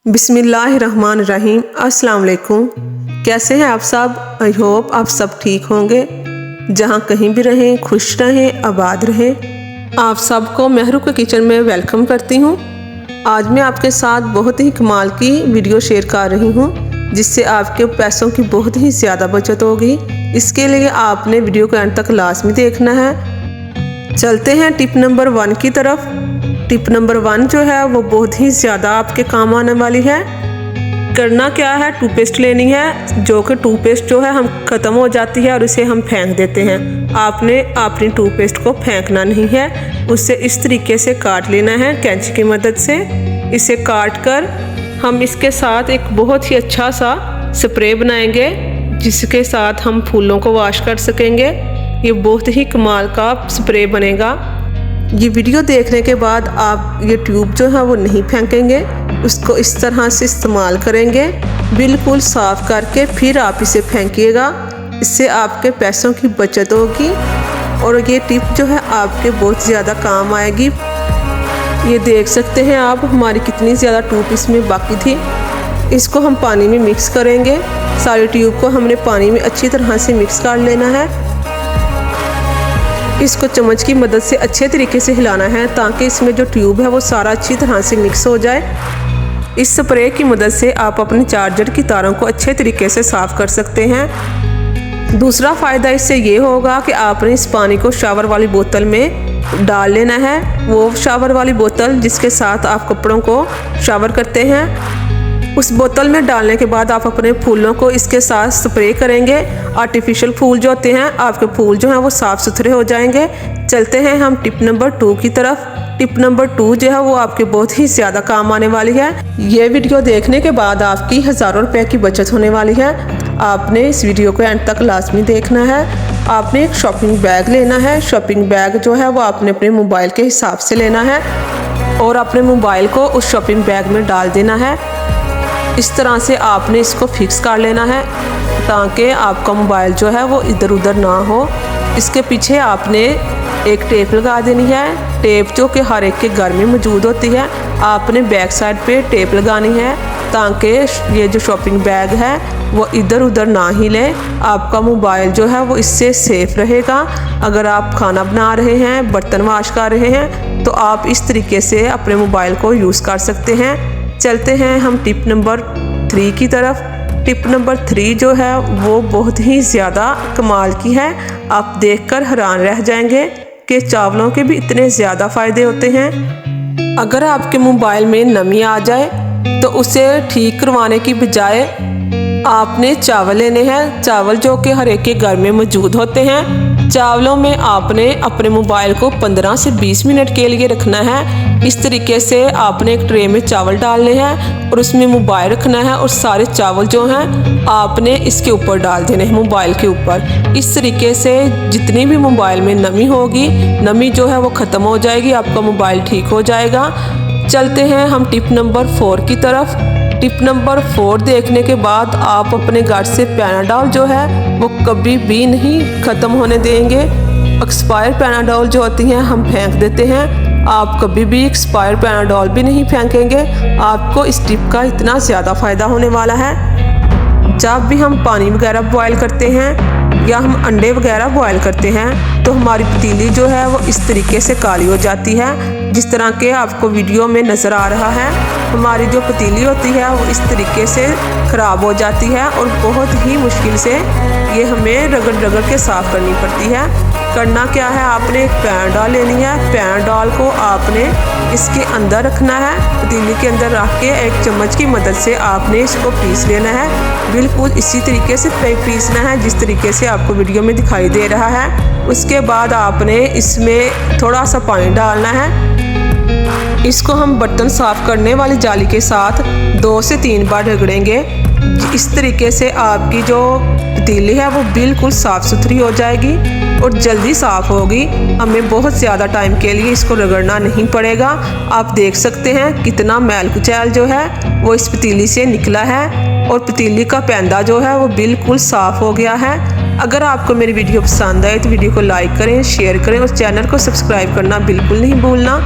बिस्मिल्लाहिर्रहमानिर्रहीम। अस्सलाम वालेकुम। कैसे हैं आप सब? आई होप आप सब ठीक होंगे। जहां कहीं भी रहें खुश रहें, आबाद रहें। आप सबको मेहरू के किचन में वेलकम करती हूं। आज मैं आपके साथ बहुत ही कमाल की वीडियो शेयर कर रही हूं, जिससे आपके पैसों की बहुत ही ज़्यादा बचत होगी। इसके लिए आपने वीडियो को एंड तक लाजमी देखना है। चलते हैं टिप नंबर 1 की तरफ। टिप नंबर 1 जो है वो बहुत ही ज़्यादा आपके काम आने वाली है। करना क्या है, टूथपेस्ट लेनी है, जो कि टूथपेस्ट जो है हम ख़त्म हो जाती है और इसे हम फेंक देते हैं। आपने अपनी टूथपेस्ट को फेंकना नहीं है, उससे इस तरीके से काट लेना है कैंची की मदद से। इसे काट कर हम इसके साथ एक बहुत ही अच्छा सा स्प्रे बनाएंगे, जिसके साथ हम फूलों को वॉश कर सकेंगे। ये बहुत ही कमाल का स्प्रे बनेगा। ये वीडियो देखने के बाद आप ये ट्यूब जो है वो नहीं फेंकेंगे, उसको इस तरह से इस्तेमाल करेंगे, बिल्कुल साफ़ करके फिर आप इसे फेंकिएगा। इससे आपके पैसों की बचत होगी और ये टिप जो है आपके बहुत ज़्यादा काम आएगी। ये देख सकते हैं आप हमारी कितनी ज़्यादा ट्यूब इसमें बाकी थी। इसको हम पानी में मिक्स करेंगे। सारी ट्यूब को हमने पानी में अच्छी तरह से मिक्स कर लेना है। इसको चम्मच की मदद से अच्छे तरीके से हिलाना है, ताकि इसमें जो ट्यूब है वो सारा अच्छी तरह से मिक्स हो जाए। इस स्प्रे की मदद से आप अपने चार्जर की तारों को अच्छे तरीके से साफ़ कर सकते हैं। दूसरा फ़ायदा इससे ये होगा कि आपने इस पानी को शावर वाली बोतल में डाल लेना है। वो शावर वाली बोतल जिसके साथ आप कपड़ों को शावर करते हैं, उस बोतल में डालने के बाद आप अपने फूलों को इसके साथ स्प्रे करेंगे। आर्टिफिशियल फूल जो होते हैं, आपके फूल जो हैं वो साफ़ सुथरे हो जाएंगे। चलते हैं हम टिप नंबर 2 की तरफ। टिप नंबर 2 जो है वो आपके बहुत ही ज़्यादा काम आने वाली है। ये वीडियो देखने के बाद आपकी हज़ारों रुपए की बचत होने वाली है। आपने इस वीडियो को एंड तक लाजमी देखना है। आपने एक शॉपिंग बैग लेना है। शॉपिंग बैग जो है वो आपने अपने मोबाइल के हिसाब से लेना है और अपने मोबाइल को उस शॉपिंग बैग में डाल देना है। इस तरह से आपने इसको फिक्स कर लेना है, ताकि आपका मोबाइल जो है वो इधर उधर ना हो। इसके पीछे आपने एक टेप लगा देनी है। टेप जो कि हर एक के घर में मौजूद होती है। आपने बैक साइड पे टेप लगानी है, ताकि ये जो शॉपिंग बैग है वो इधर उधर ना हिले। आपका मोबाइल जो है वो इससे सेफ रहेगा। अगर आप खाना बना रहे हैं, बर्तन वॉश कर रहे हैं, तो आप इस तरीके से अपने मोबाइल को यूज़ कर सकते हैं। चलते हैं हम टिप नंबर 3 की तरफ। टिप नंबर 3 जो है वो बहुत ही ज़्यादा कमाल की है। आप देखकर हैरान रह जाएंगे कि चावलों के भी इतने ज़्यादा फ़ायदे होते हैं। अगर आपके मोबाइल में नमी आ जाए तो उसे ठीक करवाने की बजाय आपने चावल लेने हैं। चावल जो कि हर एक के घर में मौजूद होते हैं। चावलों में आपने अपने मोबाइल को 15 से 20 मिनट के लिए रखना है। इस तरीके से आपने एक ट्रे में चावल डालने हैं और उसमें मोबाइल रखना है, और सारे चावल जो हैं आपने इसके ऊपर डाल देने हैं, मोबाइल के ऊपर। इस तरीके से जितनी भी मोबाइल में नमी होगी, नमी जो है वो ख़त्म हो जाएगी, आपका मोबाइल ठीक हो जाएगा। चलते हैं हम टिप नंबर 4 की तरफ। टिप नंबर 4 देखने के बाद आप अपने घर से पैनाडॉल जो है वो कभी भी नहीं ख़त्म होने देंगे। एक्सपायर पैनाडॉल जो होती हैं हम फेंक देते हैं, आप कभी भी एक्सपायर पैनाडॉल भी नहीं फेंकेंगे। आपको इस टिप का इतना ज़्यादा फ़ायदा होने वाला है। जब भी हम पानी वगैरह बॉयल करते हैं या हम अंडे वगैरह बॉयल करते हैं, तो हमारी पतीली जो है वो इस तरीके से काली हो जाती है, जिस तरह के आपको वीडियो में नज़र आ रहा है। हमारी जो पतीली होती है वो इस तरीके से ख़राब हो जाती है और बहुत ही मुश्किल से ये हमें रगड़ रगड़ के साफ़ करनी पड़ती है। करना क्या है, आपने एक पैनाडॉल लेनी है। पैनाडॉल को आपने इसके अंदर रखना है, पतीली के अंदर रख के एक चम्मच की मदद से आपने इसको पीस लेना है। बिल्कुल इसी तरीके से पीसना है जिस तरीके से आपको वीडियो में दिखाई दे रहा है। उसके बाद आपने इसमें थोड़ा सा पानी डालना है। इसको हम बर्तन साफ़ करने वाली जाली के साथ 2 से 3 बार रगड़ेंगे। इस तरीके से आपकी जो पतीली है वो बिल्कुल साफ़ सुथरी हो जाएगी और जल्दी साफ़ होगी। हमें बहुत ज़्यादा टाइम के लिए इसको रगड़ना नहीं पड़ेगा। आप देख सकते हैं कितना मैल कुचैल जो है वो इस पतीली से निकला है और पतीली का पैंदा जो है वो बिल्कुल साफ़ हो गया है। अगर आपको मेरी वीडियो पसंद आए तो वीडियो को लाइक करें, शेयर करें और चैनल को सब्सक्राइब करना बिल्कुल नहीं भूलना।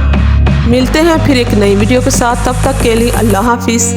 मिलते हैं फिर एक नई वीडियो के साथ, तब तक के लिए अल्लाह हाफिज़।